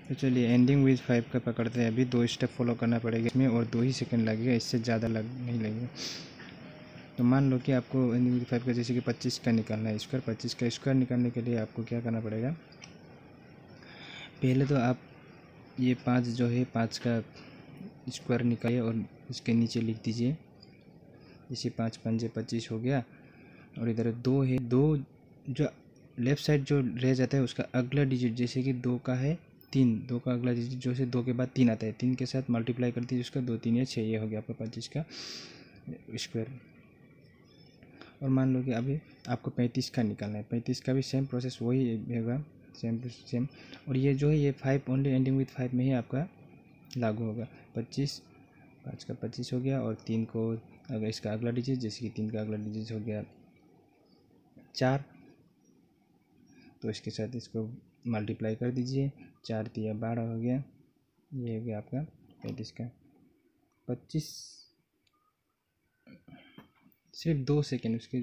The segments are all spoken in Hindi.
तो चलिए एंडिंग विथ 5 का पकड़ते हैं। अभी 2 स्टेप फॉलो करना पड़ेगा इसमें और 2 ही सेकंड लगेगा, इससे ज़्यादा नहीं लगेगा। तो मान लो कि आपको एंडिंग विथ 5 का जैसे कि 25 का निकालना है स्क्वायर। 25 का स्क्वायर निकालने के लिए आपको क्या करना पड़ेगा, पहले तो आप ये 5 जो है 5 का स्क्वायर निकालिए और इसके नीचे लिख दीजिए। जैसे 5 पंजे 25 हो गया और इधर 2 है, 2 जो लेफ़्ट साइड जो रह जाता है उसका अगला डिजिट जैसे कि 2 का है 3, 2 का अगला डिजिट जो है 2 के बाद 3 आता है, 3 के साथ मल्टीप्लाई कर दीजिए उसका 2 3 या 6, ये हो गया आपका 25 का स्क्वायर। और मान लो कि अभी आपको 35 का निकालना है। 35 का भी सेम प्रोसेस वही होगा, सेम। और ये जो है ये 5 ओनली एंडिंग विथ 5 में ही आपका लागू होगा। 25 5 का 25 हो गया और 3 को अगर इसका अगला डिजिट जैसे कि 3 का अगला डिजिट हो गया 4, तो इसके साथ इसको मल्टीप्लाई कर दीजिए। 4 तिया 12 हो गया, ये हो गया आपका 35 का 25। सिर्फ 2 सेकेंड, उसके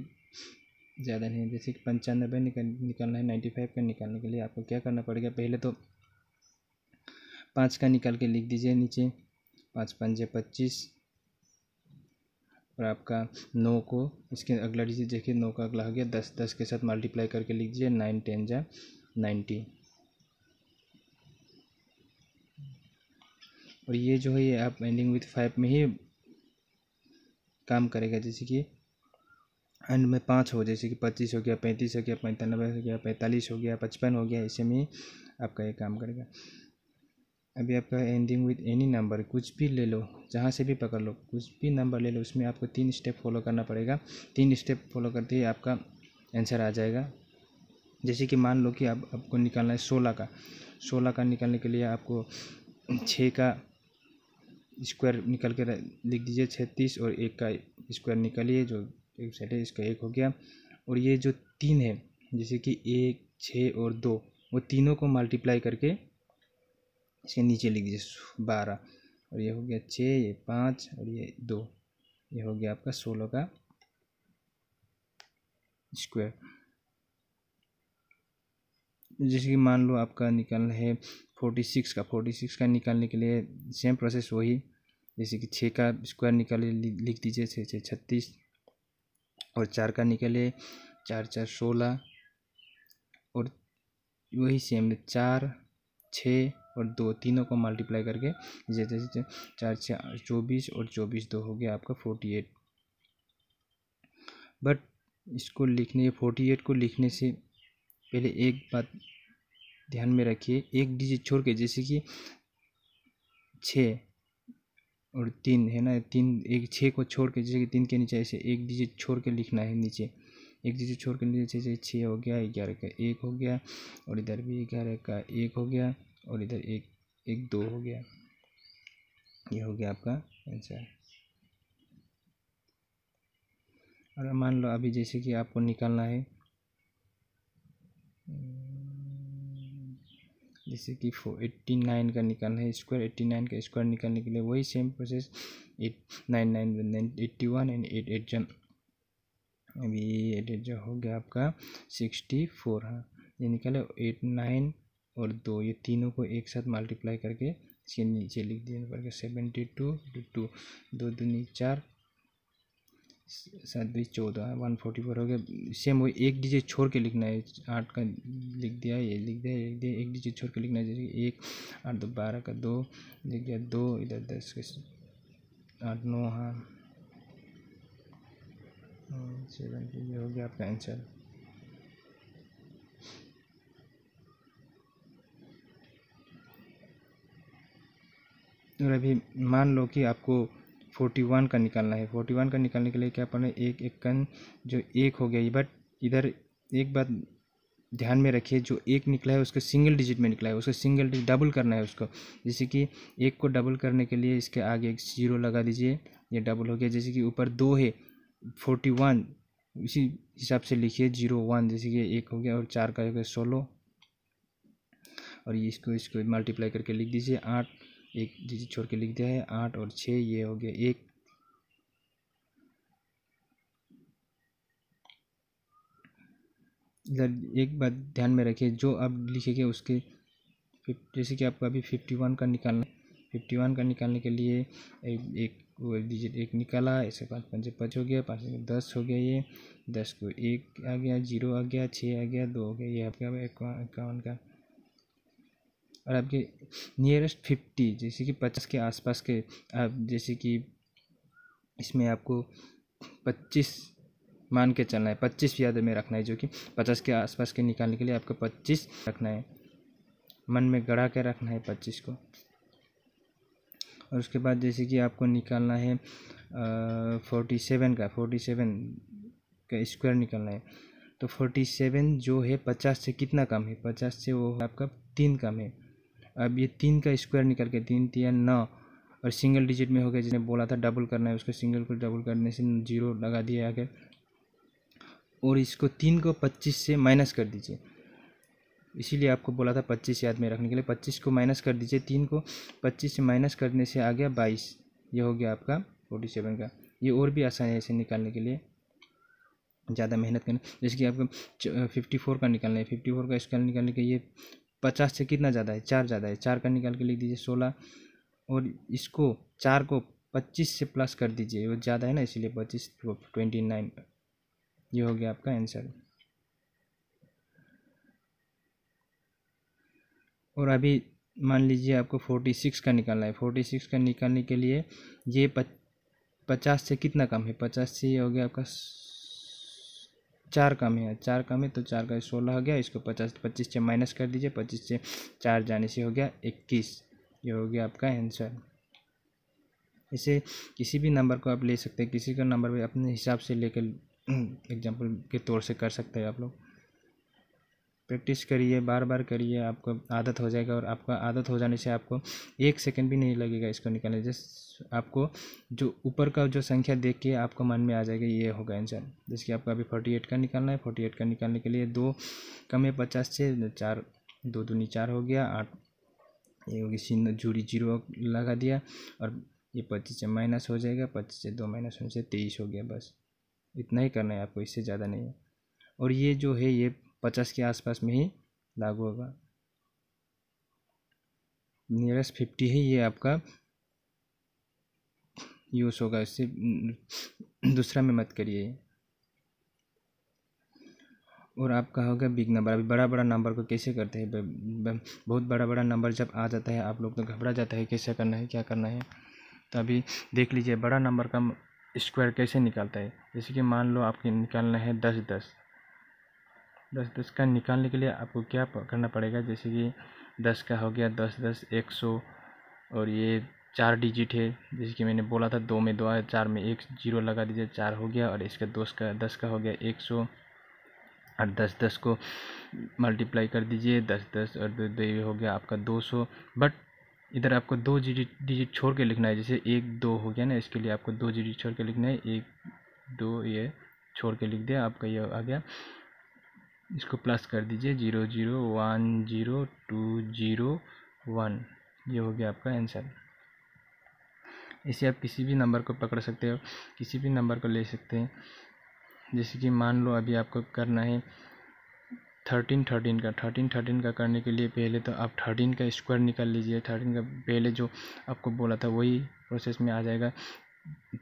ज़्यादा नहीं। जैसे कि 95 निकालना है, 95 का निकालने के लिए आपको क्या करना पड़ेगा, पहले तो 5 का निकाल के लिख दीजिए नीचे। 5 पंजे 25 और आपका 9 को इसके अगला डिजिट देखिए 9 का अगला हो गया 10, 10 के साथ मल्टीप्लाई करके लिख दीजिए। 9 10 जा 90। और ये जो है ये आप एंडिंग विथ 5 में ही काम करेगा। जैसे कि एंड में 5 हो, जैसे कि 25 हो गया, 35 हो गया, 95 हो गया, 45 हो गया, 55 हो गया, इसे में ही आपका ये काम करेगा। अभी आपका एंडिंग विथ एनी नंबर कुछ भी ले लो, जहाँ से भी पकड़ लो, कुछ भी नंबर ले लो, उसमें आपको 3 स्टेप फॉलो करना पड़ेगा। 3 स्टेप फॉलो करते ही आपका आंसर आ जाएगा। जैसे कि मान लो कि आपको निकालना है 16 का। 16 का निकालने के लिए आपको 6 का स्क्वायर निकल के लिख दीजिए 36 और 1 का स्क्वायर निकालिए जो एक साइड है, इसका 1 हो गया। और ये जो 3 है जैसे कि 1 6 और 2, वो तीनों को मल्टीप्लाई करके इसके नीचे लिख दीजिए 12। और ये हो गया 6, ये 5 और ये 2, ये हो गया आपका 16 का स्क्वायर। जैसे कि मान लो आपका निकालना है 46 का। 46 का निकालने के लिए सेम प्रोसेस वही, जैसे कि 6 का स्क्वायर निकाले लिख दीजिए 6 6 36 और 4 का निकाले 4 4 16 और वही सेम 4 6 और 2 तीनों को मल्टीप्लाई करके जैसे 4 6 24 और 24 2 हो गया आपका 48। बट इसको लिखने 48 को लिखने से पहले एक बात ध्यान में रखिए, एक डिजिट छोड़ के, जैसे कि 6 और 3 है ना, 3 एक 6 को छोड़ के जैसे कि 3 के नीचे ऐसे एक डिजिट छोड़ के लिखना है नीचे, एक डिजिट छोड़ के नीचे जैसे 6 हो गया, 11 का 1 हो गया और इधर भी 11 का 1 हो गया और इधर 1 1 2 हो गया, ये हो गया आपका आंसर। और मान लो अभी जैसे कि आपको निकालना है जैसे कि 89 का निकालना है स्क्वायर। 89 का स्क्वायर निकालने के लिए वही सेम प्रोसेस 8 9 9 81 एंड 8 8 जन, अभी 8 8 जो हो गया आपका 64। हाँ, ये निकाले 8 9 और 2, ये तीनों को एक साथ मल्टीप्लाई करके इसके नीचे लिख देना पड़ेगा 72 2 2 दूनी 4 7 2 14 144 हो गया। सेम वही एक डिजिट छोड़ के लिखना है। 8 का लिख दिया, ये लिख दिया, ये लिख दिया, एक डिजिट छोड़ के लिखना है। जैसे 1 8 2 12 का 2 लिख दिया 2, इधर 10 के 8 9, हाँ 70, ये हो गया आपका आंसर। और अभी मान लो कि आपको 41 का निकालना है। 41 का निकालने के लिए क्या पढ़ना है, एक एक कन जो 1 हो गया, बट इधर एक बात ध्यान में रखिए, जो 1 निकला है उसका सिंगल डिजिट में निकला है, उसका सिंगल डिजिट डबल करना है उसको। जैसे कि 1 को डबल करने के लिए इसके आगे एक 0 लगा दीजिए, ये डबल हो गया। जैसे कि ऊपर 2 है 41, इसी हिसाब से लिखिए 0 1, जैसे कि 1 हो गया और 4 का हो गया 16 और ये इसको मल्टीप्लाई करके लिख दीजिए 8, एक डिजिट छोड़ के लिख दिया है 8 और 6, ये हो गया 1। इधर एक बात ध्यान में रखिए, जो आप लिखेंगे उसके जैसे कि आपको अभी 51 का निकालना, 51 का निकालने के लिए एक वो डिजिट एक निकाला, इसके बाद 5 5 हो गया, 5 10 हो गया, ये 10 को 1 आ गया, 0 आ गया, 6 आ गया, 2 हो गया, ये आपका 51 का। और आपके नियरेस्ट 50 जैसे कि 50 के आसपास के, आप जैसे कि इसमें आपको 25 मान के चलना है, 25 याद में रखना है, जो कि 50 के आसपास के निकालने के लिए आपको 25 रखना है, मन में गड़ा के रखना है 25 को। और उसके बाद जैसे कि आपको निकालना है 47 का स्क्वायर निकालना है। तो 47 जो है 50 से कितना कम है, 50 से वो आपका 3 कम है। अब ये 3 का स्क्वायर निकल के 3 3 9 और सिंगल डिजिट में हो गया, जिसने बोला था डबल करना है, उसको सिंगल को डबल करने से 0 लगा दिया आगे। और इसको 3 को 25 से माइनस कर दीजिए, इसीलिए आपको बोला था 25 याद में रखने के लिए। 25 को माइनस कर दीजिए, 3 को 25 से माइनस करने से आ गया 22, ये हो गया आपका 47 का। ये और भी आसान है इसे निकालने के लिए, ज़्यादा मेहनत करना। जैसे कि आपको 54 का निकालना है, 54 का स्क्वायर निकालने के लिए 50 से कितना ज़्यादा है, 4 ज़्यादा है, 4 का निकाल के लिख दीजिए 16, और इसको 4 को 25 से प्लस कर दीजिए, वो ज़्यादा है ना इसीलिए 25 29, ये हो गया आपका आंसर। और अभी मान लीजिए आपको 46 का निकालना है, 46 का निकालने के लिए ये 50 से कितना कम है, 50 से ये हो गया आपका 4 कम है, 4 कम है तो 4 का 16 हो गया, इसको 25 से माइनस कर दीजिए, 25 से 4 जाने से हो गया 21, ये हो गया आपका आंसर। इसे किसी भी नंबर को आप ले सकते हैं, किसी का नंबर भी अपने हिसाब से लेकर एग्जाम्पल के तौर से कर सकते हैं आप लोग। प्रैक्टिस करिए, बार बार करिए, आपको आदत हो जाएगा, और आपका आदत हो जाने से आपको 1 सेकंड भी नहीं लगेगा इसको निकालने। जस्ट आपको जो ऊपर का जो संख्या देख के आपको मन में आ जाएगा, ये होगा आंसर। जैसे कि आपको अभी 48 का निकालना है, 48 का निकालने के लिए 2 कम है 50 से, 4 2 दूनी 4 हो गया, 8 ये होगी, चिन्ह जुड़ी 0 लगा दिया, और ये 25 से माइनस हो जाएगा, 25 से 2 माइनस होने से 23 हो गया। बस इतना ही करना है आपको, इससे ज़्यादा नहीं है। और ये जो है ये 50 के आसपास में ही लागू होगा। नियरेस्ट 50 है ये आपका यूज़ होगा, इससे दूसरा में मत करिए। और आपका होगा बिग नंबर। अभी बड़ा बड़ा नंबर को कैसे करते हैं, बहुत बड़ा बड़ा नंबर जब आ जाता है आप लोग तो घबरा जाता है, कैसे करना है, क्या करना है। तो अभी देख लीजिए बड़ा नंबर का स्क्वायर कैसे निकालता है। जैसे कि मान लो आपके निकालना है 10 10 10 10 का निकालने के लिए आपको क्या करना पड़ेगा। जैसे कि 10 का हो गया 10 10 100, और ये 4 डिजिट है, जैसे कि मैंने बोला था 2 में 2 है, 4 में 1 0 लगा दीजिए, 4 हो गया। और इसका 10 का हो गया 100, और 10 10 को मल्टीप्लाई कर दीजिए, 10 10 और 2 2 हो गया आपका 200। बट इधर आपको 2 डिजिट छोड़ के लिखना है, जैसे 1 2 हो गया ना, इसके लिए आपको 2 डिजिट छोड़ के लिखना है, 1 2 ये छोड़ के लिख दिया, आपका ये आ गया। इसको प्लस कर दीजिए, 0 0 1 0 2 0 1, ये हो गया आपका आंसर। इसे आप किसी भी नंबर को पकड़ सकते हो, किसी भी नंबर को ले सकते हैं। जैसे कि मान लो अभी आपको करना है 13 का करने के लिए पहले तो आप 13 का स्क्वायर निकाल लीजिए। 13 का पहले जो आपको बोला था वही प्रोसेस में आ जाएगा।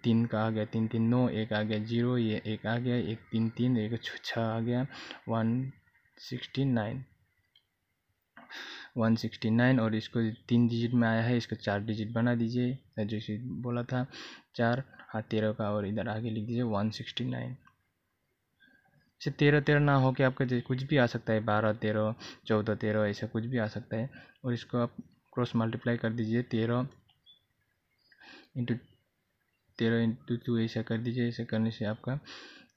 3 का आ गया 3 3 9, 1 आ गया 0, ये 1 आ गया, 1 3 3, 1 6 आ गया 169, और इसको 3 डिजिट में आया है, इसको 4 डिजिट बना दीजिए जैसे बोला था 4, हाँ 13 का, और इधर आगे लिख दीजिए 169। इसे 13 13 ना हो के आपका कुछ भी आ सकता है, 12 13 14 13 ऐसा कुछ भी आ सकता है। और इसको आप क्रॉस मल्टीप्लाई कर दीजिए, 13 इंटू 2 ऐसा कर दीजिए। ऐसा करने से आपका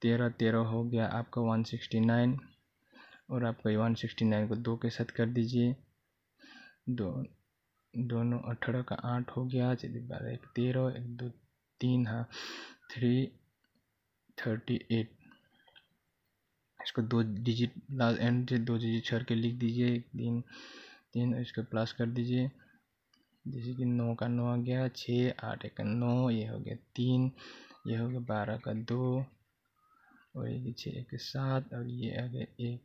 13 13 हो गया आपका 169, और आपका 169 को 2 के साथ कर दीजिए, दोनों 18 का 8 हो गया, 12 1 13 1 2 3, हाँ 338। इसको 2 डिजिट एंड से 2 डिजिट छोड़ के लिख दीजिए, 3 3, इसको प्लस कर दीजिए। जैसे कि 9 का 9 आ गया, 6 8 1 9, ये हो गया 3, ये हो गया 12 का 2, और ये 6 1 7, और ये आ गया 1।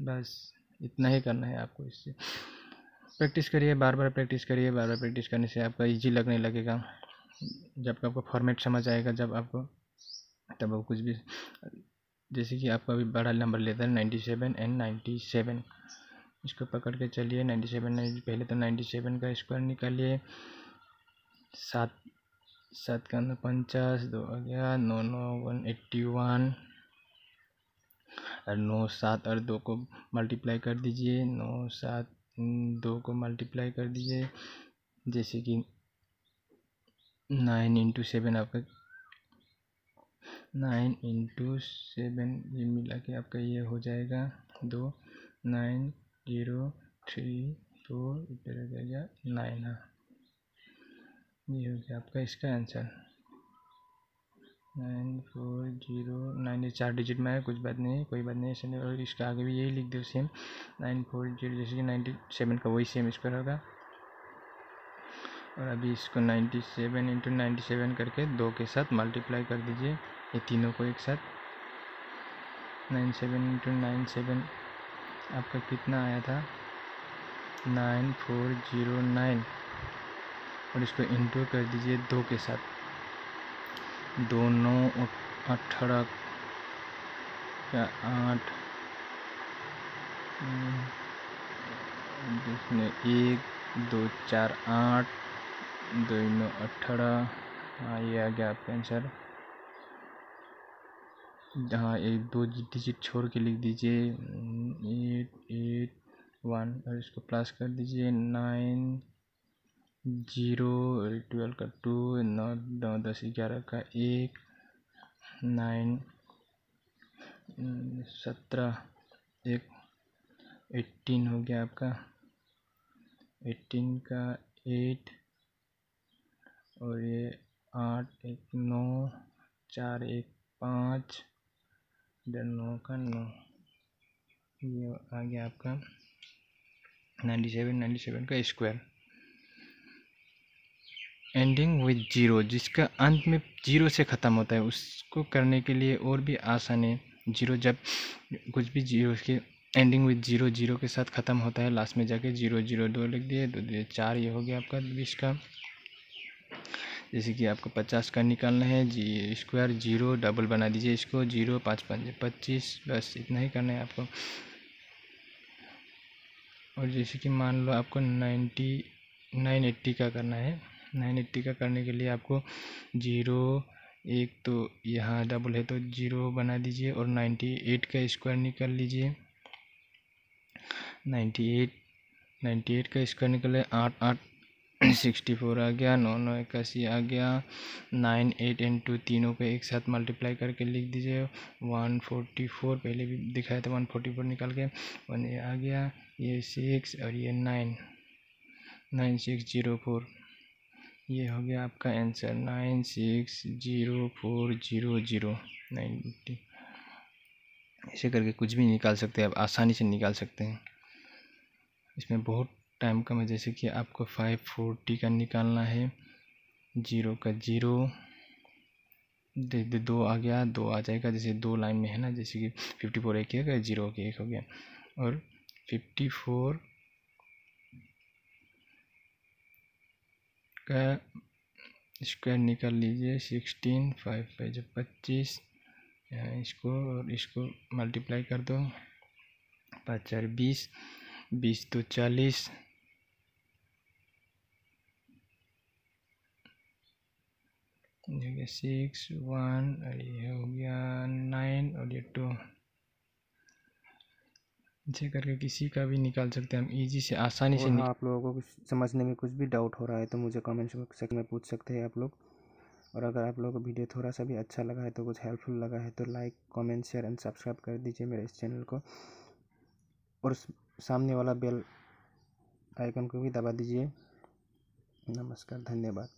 बस इतना ही करना है आपको इससे। प्रैक्टिस करिए, बार बार प्रैक्टिस करिए। बार बार प्रैक्टिस करने से आपका ईजी लगने लगेगा। जब आपको फॉर्मेट समझ आएगा, जब आपको तब आप कुछ भी, जैसे कि आपका अभी बड़ा नंबर लेता है 97 एंड 97, इसको पकड़ के चलिए। 97 पहले तो 97 का स्क्वायर निकालिए। 7 7 का 50, 2 आ गया, 9 9 181, और 9 7 और 2 को मल्टीप्लाई कर दीजिए। 9 7 2 को मल्टीप्लाई कर दीजिए, जैसे कि 9 इंटू 7 आपका 9 इंटू 7 ये मिला के आपका ये हो जाएगा 2 9 0 3 4 इधर आ जाएगा 9। हाँ, ये हो गया आपका इसका आंसर 9409। ये 4 डिजिट में है, कुछ बात नहीं, कोई बात नहीं, ऐसे नहीं। और इसका आगे भी यही लिख दो सेम 940, जैसे कि 97 का वही सेम स्क्वायर होगा। और अभी इसको 97 इंटू 97 करके 2 के साथ मल्टीप्लाई कर दीजिए, ये तीनों को एक साथ। 97 इंटू 97 आपका कितना आया था 9409, और इसको इंटू कर दीजिए 2 के साथ। 2 9 18 का 8, जिसमें 1 2 4 8, 2 9 18। हाँ, ये आ गया आपका आंसर। हाँ, एक 2 डिजिट छोड़ के लिख दीजिए 881, और इसको प्लस कर दीजिए 9 0 12 का 2 9 9 10 11 का 1 9 17 1 18 हो गया आपका। 18 का 8, और ये 8 1 9 4 1 5, इधर 9 का 9, ये आ गया आपका 97 का स्क्वायर। एंडिंग विद जीरो, जिसका अंत में जीरो से ख़त्म होता है, उसको करने के लिए और भी आसान है। जीरो, जब कुछ भी जीरो के एंडिंग विद जीरो, जीरो के साथ ख़त्म होता है, लास्ट में जाके 0 0 2 लिख दिए, 2 2 4, ये हो गया आपका 20 का। जैसे कि आपको 50 का निकालना है, जी स्क्वायर 0 डबल बना दीजिए इसको, 0 5 5 25, बस इतना ही करना है आपको। और जैसे कि मान लो आपको 980 का करना है। 980 का करने के लिए आपको 0 1 तो यहाँ डबल है तो 0 बना दीजिए, और 98 का स्क्वायर निकाल लीजिए। 98 का स्क्वायर निकले 8 8 64 आ गया, 9 9 81 आ गया। 9 8 इंटू तीनों पे एक साथ मल्टीप्लाई करके लिख दीजिए 144, पहले भी दिखाया था 144 निकाल के 1 ये आ गया, ये 6 और ये 9 9604, ये हो गया आपका आंसर 960400 90। ऐसे करके कुछ भी निकाल सकते हैं आप, आसानी से निकाल सकते हैं। इसमें बहुत टाइम कम है। जैसे कि आपको 540 का निकालना है, 0 का 0, 2 आ गया, 2 आ जाएगा, जैसे 2 लाइन में है ना, जैसे कि 54 एक हो गया, 0 के 1 हो गया। और 54 का स्क्वायर निकाल लीजिए 16, 5 5 25, इसको और इसको मल्टीप्लाई कर दो, 5 4 20, 20 तो 40, ये हो गया 6 1, और ये हो गया 9, और ये 2। ऐसे करके किसी का भी निकाल सकते हैं हम इजी से, आसानी से। हाँ, आप लोगों को समझने में कुछ भी डाउट हो रहा है तो मुझे कमेंट सेक्शन में पूछ सकते हैं आप लोग। और अगर आप लोगों को वीडियो थोड़ा सा भी अच्छा लगा है तो कुछ हेल्पफुल लगा है तो like comment share and subscribe कर दीजिए मेरे इस चैनल को, और सामने वाला बेल आइकन को भी दबा दीजिए। नमस्कार, धन्यवाद।